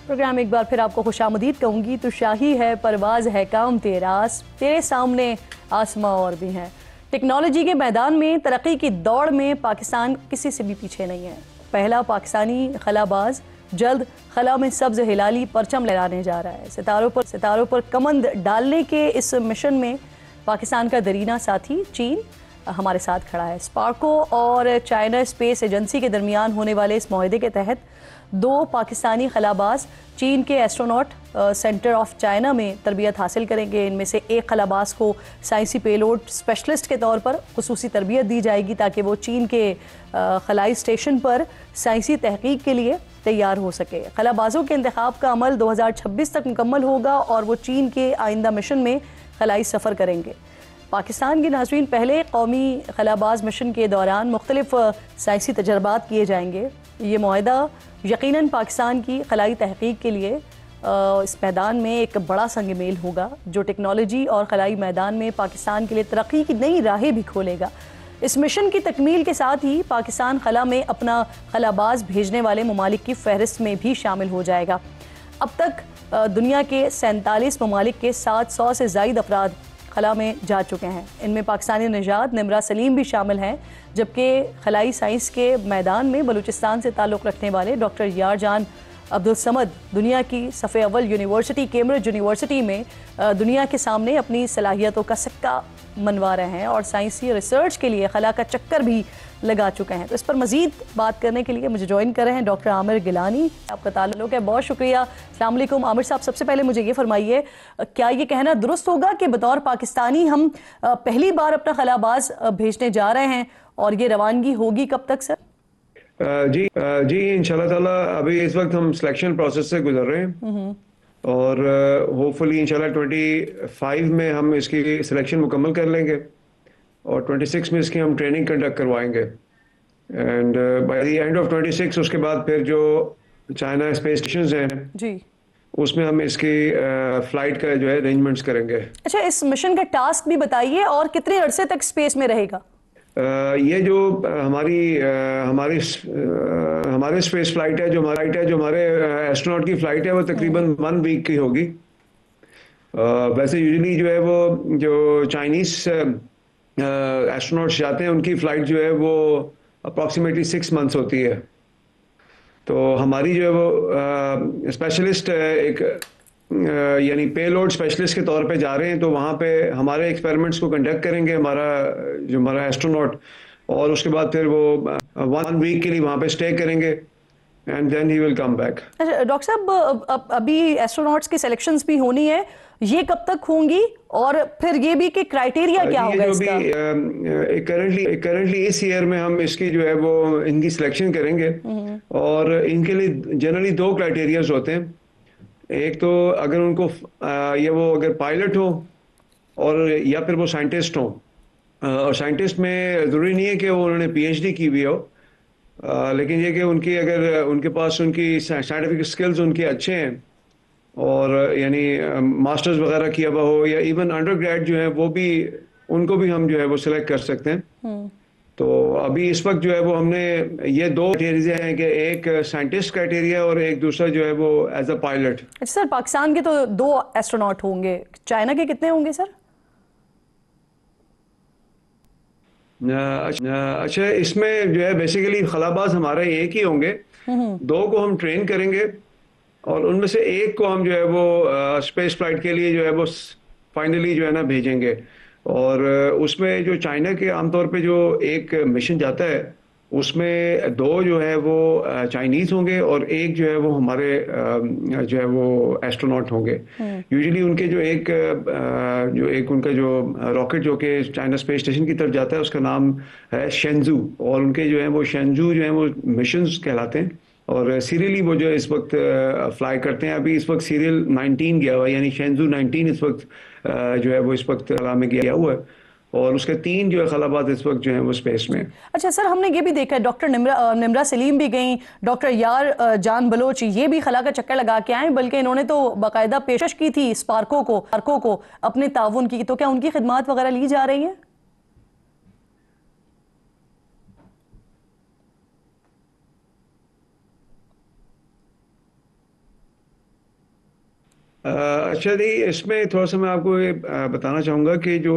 प्रोग्राम एक बार फिर आपको खुशामदीद कहूँगी। तो शाही है परवाज है काम तेरास, तेरे सामने आसमां और भी हैं। टेक्नोलॉजी के मैदान में तरक्की की दौड़ में पाकिस्तान किसी से भी पीछे नहीं है। पहला पाकिस्तानी खलाबाज जल्द खला में सब्ज हिलाली परचम लहराने जा रहा है। सितारों पर कमंद डालने के इस मिशन में पाकिस्तान का दरीना साथी चीन हमारे साथ खड़ा है। स्पार्को और चाइना स्पेस एजेंसी के दरमियान होने वाले इस मुआहदे के तहत 2 पाकिस्तानी खलाबाज चीन के एस्ट्रोनॉट सेंटर ऑफ चाइना में तरबियत हासिल करेंगे। इनमें से एक खलाबाज को साइंसी पेलोड स्पेशलिस्ट के तौर पर खुसूसी तरबियत दी जाएगी ताकि वो चीन के खलाई स्टेशन पर साइंसी तहकीक के लिए तैयार हो सके। खलाबाजों के इंतखाब का अमल 2026 तक मुकम्मल होगा और वो चीन के आइंदा मिशन में खलाई सफ़र करेंगे। पाकिस्तान के नाज़रीन, पहले कौमी खलाबाज मिशन के दौरान मुख्तलिफ साइंसी तजर्बात किए जाएंगे। ये मुआहदा यकीनन पाकिस्तान की खलाई तहकीक के लिए इस मैदान में एक बड़ा संग मेल होगा, जो टेक्नोलॉजी और खलाई मैदान में पाकिस्तान के लिए तरक्की की नई राहें भी खोलेगा। इस मिशन की तकमील के साथ ही पाकिस्तान खला में अपना खलाबाज भेजने वाले ममालिक की फहरिस्त में भी शामिल हो जाएगा। अब तक दुनिया के 47 ममालिक के 700 से ज़ायद अफराद खला में जा चुके हैं। इनमें पाकिस्तानी निजात निमरा सलीम भी शामिल हैं, जबकि खलाई साइंस के मैदान में बलूचिस्तान से ताल्लुक़ रखने वाले डॉक्टर यारजान अब्दुल-समद दुनिया की सफ़े अव्वल यूनिवर्सिटी कैम्ब्रिज यूनिवर्सिटी में दुनिया के सामने अपनी सलाहियतों का सिक्का मनवा रहे हैं और साइंसी रिसर्च के लिए खला का चक्कर भी लगा चुके हैं। तो इस पर मज़ीद बात करने के लिए मुझे ज्वाइन कर रहे हैं डॉक्टर आमिर गिलानी। आपका ताल्लुक़ है, बहुत शुक्रिया। अस्सलाम वालेकुम आमिर साहब, सबसे पहले मुझे ये फरमाइए, क्या ये कहना दुरुस्त होगा कि बतौर पाकिस्तानी हम पहली बार अपना खलाबाज भेजने जा रहे हैं और ये रवानगी होगी कब तक सर? जी इंशाल्लाह ताला अभी इस वक्त हम सिलेक्शन प्रोसेस से गुजर रहे हैं और होपफुली इंशाल्लाह 25 में हम इसकी सिलेक्शन मुकम्मल कर लेंगे और 26 में इसकी हम ट्रेनिंग कंडक्ट करवाएंगे and by the end of 26 उसके बाद फिर जो चाइना स्पेस स्टेशन हैं जी उसमें हम इसकी फ्लाइट का जो है अरेंजमेंट्स करेंगे। अच्छा, इस मिशन का टास्क भी बताइए और कितने अरसे तक स्पेस में रहेगा? ये जो हमारी स्पेस फ्लाइट है, जो हमारे एस्ट्रोनॉट की फ्लाइट है वो तकरीबन 1 वीक की होगी। वैसे यूजुअली जो है वो जो चाइनीज एस्ट्रोनॉट्स जाते हैं उनकी फ्लाइट जो है वो अप्रॉक्सीमेटली 6 मंथ्स होती है। तो हमारी जो है वो स्पेशलिस्ट एक यानी पेलोड स्पेशलिस्ट के तौर पे जा रहे हैं, तो वहाँ पे हमारे एक्सपेरिमेंट्स को कंडक्ट करेंगे हमारा एस्ट्रोनॉट, और उसके बाद फिर वो 1 वीक के लिए वहाँ पे स्टे करेंगे and then he will come back. अच्छा डॉक्टर साहब, अभी एस्ट्रोनॉट्स की सिलेक्शंस भी होनी है, ये कब तक होंगी और फिर ये भी कि क्राइटेरिया क्या होगा इसका? करंटली इस ईयर में हम इसकी जो है वो इनकी सिलेक्शन करेंगे और इनके लिए जनरली 2 क्राइटेरियाज होते हैं। एक तो अगर उनको अगर पायलट हो और या फिर वो साइंटिस्ट हो, और साइंटिस्ट में ज़रूरी नहीं है कि वो उन्होंने PhD की हुई हो, लेकिन ये कि उनकी अगर उनके पास उनकी साइंटिफिक स्किल्स उनके अच्छे हैं और यानी मास्टर्स वगैरह किया हुआ हो या इवन अंडरग्रेड जो है वो भी, उनको भी हम जो है वो सिलेक्ट कर सकते हैं। तो अभी इस वक्त जो है वो हमने ये 2 क्राइटेरिया हैं कि एक साइंटिस्ट क्राइटेरिया और एक दूसरा जो है वो एज अ पायलट। अच्छा सर, पाकिस्तान के तो 2 एस्ट्रोनॉट होंगे, चाइना के कितने होंगे सर? अच्छा, इसमें जो है बेसिकली खलाबाज हमारे एक ही होंगे, 2 को हम ट्रेन करेंगे और उनमें से एक को हम जो है वो स्पेस फ्लाइट के लिए जो है वो फाइनली जो है ना भेजेंगे। और उसमें जो चाइना के आमतौर पे जो एक मिशन जाता है उसमें 2 जो है वो चाइनीज होंगे और एक जो है वो हमारे जो है वो एस्ट्रोनॉट होंगे। यूजुअली उनके जो एक उनका जो रॉकेट जो कि चाइना स्पेस स्टेशन की तरफ जाता है उसका नाम है शेंजू, और उनके जो है वो शेंजू जो है वो मिशंस कहलाते हैं और सीरियली वो जो इस वक्त फ्लाई करते हैं। अभी इस वक्त सीरियल 19 गया हुआ है, यानी शेंजू 19 इस वक्त जो है वो इस वक्त खला में गया हुआ है और उसके 3 जो है खलाबाज इस वक्त जो है वो स्पेस में। अच्छा सर, हमने ये भी देखा है डॉक्टर निम्रा सलीम भी गई, डॉक्टर यार जान बलोच ये भी खला का चक्कर लगा के आए, बल्कि इन्होंने तो बाकायदा पेशकश की थी स्पार्को को अपने ताउन की। तो क्या उनकी खिदमात वगैरह ली जा रही है? अच्छा जी, इसमें थोड़ा सा मैं आपको ये बताना चाहूँगा कि जो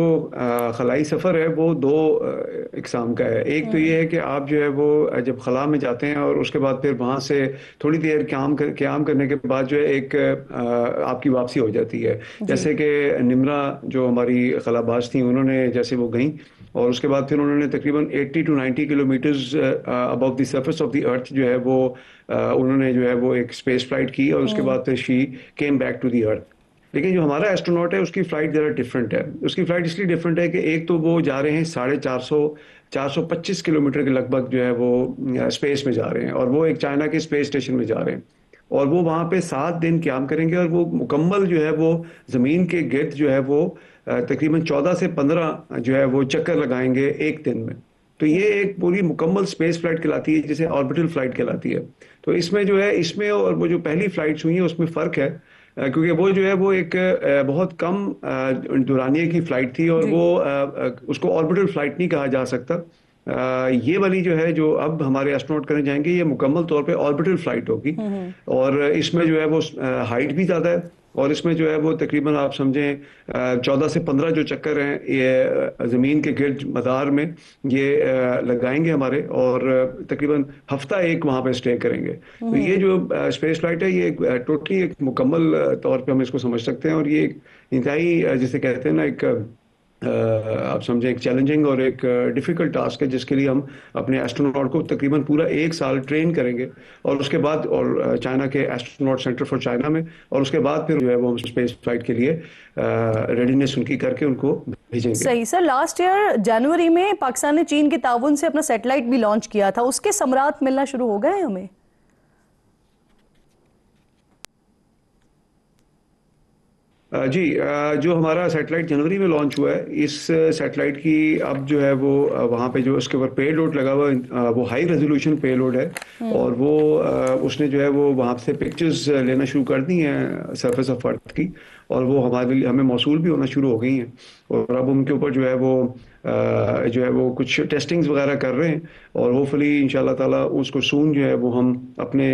खलाई सफ़र है वो 2 इकसाम का है। एक तो ये है कि आप जो है वो जब खला में जाते हैं और उसके बाद फिर वहाँ से थोड़ी देर क़याम करने के बाद जो है एक आपकी वापसी हो जाती है। जैसे कि निम्रा जो हमारी खलाबाज थी उन्होंने जैसे वो गई और उसके बाद फिर उन्होंने तकरीबन 80 to 90 kilometres above the surface of the earth जो है वो उन्होंने जो है वो एक स्पेस फ्लाइट की और उसके बाद फिर she came back to the earth. लेकिन जो हमारा एस्ट्रोनॉट है उसकी फ़्लाइट ज़रा डिफरेंट है। उसकी फ़्लाइट इसलिए डिफरेंट है कि एक तो वो जा रहे हैं 425 किलोमीटर के लगभग जो है वो स्पेस में जा रहे हैं और वो एक चाइना के स्पेस स्टेशन में जा रहे हैं और वो वहाँ पे 7 दिन क़याम करेंगे और वो मुकम्मल जो है वो ज़मीन के गिर्द जो है वो तकरीबन 14 से 15 जो है वो चक्कर लगाएंगे एक दिन में। तो ये एक पूरी मुकम्मल स्पेस फ्लाइट कहलाती है, जिसे ऑर्बिटल फ्लाइट कहलाती है। तो इसमें जो है इसमें और वो जो पहली फ्लाइट्स हुई हैं उसमें फ़र्क है क्योंकि वो जो है वो एक बहुत कम दुरानिये की फ़्लाइट थी और वो उसको ऑर्बिटल फ़्लाइट नहीं कहा जा सकता। ये वाली जो है जो अब हमारे एस्ट्रोनॉट करने जाएंगे ये मुकम्मल तौर पे ऑर्बिटल फ़्लाइट होगी और इसमें जो है वो हाइट भी ज़्यादा है اور اس میں جو ہے وہ تقریباً آپ سمجھیں 14 سے 15 جو چکر ہیں یہ زمین کے گرد مدار میں یہ لگائیں گے ہمارے، اور تقریباً ہفتہ ایک وہاں پہ اسٹے کریں گے. تو یہ جو اسپیس فلائٹ ہے یہ ٹوٹلی ایک مکمل طور پہ ہم اس کو سمجھ سکتے ہیں، اور یہ ایک انتہائی جسے کہتے ہیں نا ایک آپ سمجھیں ایک چیلنجنگ اور ایک ڈیفیکلٹ ٹاسک ہے، جس کے لیے ہم اپنے ایسٹروناٹ کو تقریباً پورا 1 سال ٹرین کریں گے، اور اس کے بعد اور چائنا کے ایسٹروناٹ سینٹر فار چائنا میں، اور اس کے بعد پھر جو ہے وہ ہم اسپیس فلائٹ کے لیے ریڈینس ان کی کر کے ان کو بھیجیں گے. صحیح سر، لاسٹ ایئر جنوری میں پاکستان نے چین کے تعاون سے اپنا سیٹلائٹ بھی لانچ کیا تھا، اس کے ثمرات ملنا شروع ہو گئے ہیں ہمیں؟ جی، جو ہمارا سیٹلائٹ جنوری میں لانچ ہوا ہے، اس سیٹلائٹ کی اب جو ہے وہ وہاں پہ جو اس کے اوپر پے لوڈ لگا ہوا وہ ہائی ریزولوشن پے لوڈ ہے، اور وہ اس نے جو ہے وہ وہاں سے پکچرز لینا شروع کر دی ہیں سرفیس آف ارتھ کی، اور وہ ہمیں موصول بھی ہونا شروع ہو گئی ہیں، اور اب ان کے اوپر جو ہے وہ کچھ ٹیسٹنگز وغیرہ کر رہے ہیں، اور ہوپفلی انشاءاللہ تعالیٰ اس کو سون جو ہے وہ ہم اپنے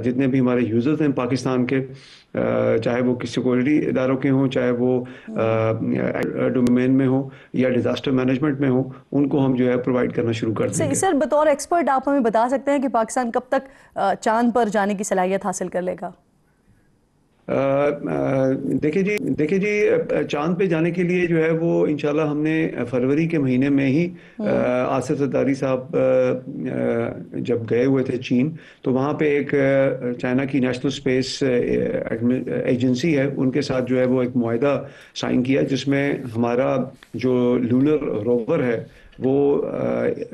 جتنے بھی ہمارے یوزرز ہیں پاکستان کے، چاہے وہ کسی سیکورٹی اداروں کے ہوں، چاہے وہ ڈومین میں ہوں یا ڈیزاسٹر مینجمنٹ میں ہوں، ان کو ہم جو ہے پرووائڈ کرنا شروع کر دیں گے. سر، بطور ایکسپرٹ آپ ہمیں بتا سکتے ہیں کہ پاکستان کب تک چاند پر جانے کی صلاحیت حاصل کر لے گا؟ دیکھیں جی، چاند پہ جانے کے لیے جو ہے وہ انشاءاللہ ہم نے فروری کے مہینے میں ہی آصف زرداری صاحب جب گئے ہوئے تھے چین، تو وہاں پہ ایک چائنا کی نیشنل اسپیس ایجنسی ہے، ان کے ساتھ جو ہے وہ ایک معاہدہ سائن کیا، جس میں ہمارا جو لونر روور ہے وہ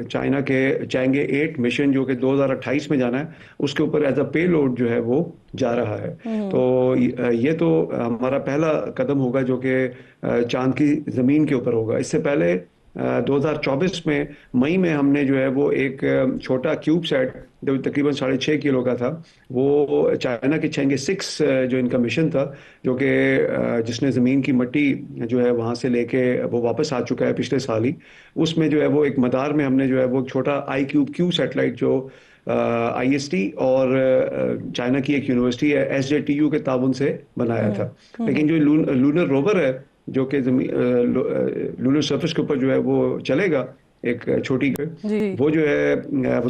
چائنا کے چینگے 8 مشن جو کہ 2028 میں جانا ہے، اس کے اوپر ایز اے پے لوڈ جو ہے وہ جا رہا ہے. تو یہ تو ہمارا پہلا قدم ہوگا جو کہ چاند کی زمین کے اوپر ہوگا. اس سے پہلے 2024 میں مئی میں ہم نے جو ہے وہ ایک چھوٹا کیوب سیٹ جو تقریباً 6.5 کلو کا تھا، وہ چائنا کے چینگے 6 جو ان کا مشن تھا، جو کہ جس نے زمین کی مٹی جو ہے وہاں سے لے کے وہ واپس آ چکا ہے پچھلے سال ہی، اس میں جو ہے وہ ایک مدار میں ہم نے جو ہے وہ چھوٹا IQ سیٹلائٹ جو IST اور چائنا کی ایک یونیورسٹی ہے SJTU کے تعاون سے بنایا تھا. لیکن جو لونر روور ہے جو کہ لونر سرفس کے اوپر جو ہے وہ چلے گا ایک چھوٹی وہ جو ہے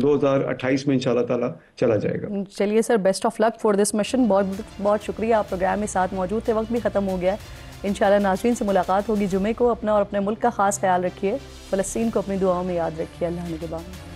2028 میں انشاءاللہ تعالیٰ چلا جائے گا. چلیے sir, best of luck for this mission. بہت بہت شکریہ، آپ پروگرام میں ساتھ موجود تھے. وقت بھی ختم ہو گیا ہے. انشاءاللہ ناظرین سے ملاقات ہوگی جمعے کو. اپنا اور اپنے ملک کا خاص خیال رکھیے. فلسطین کو اپنی دعاؤں میں یاد رکھیے. اللہ نگہبان.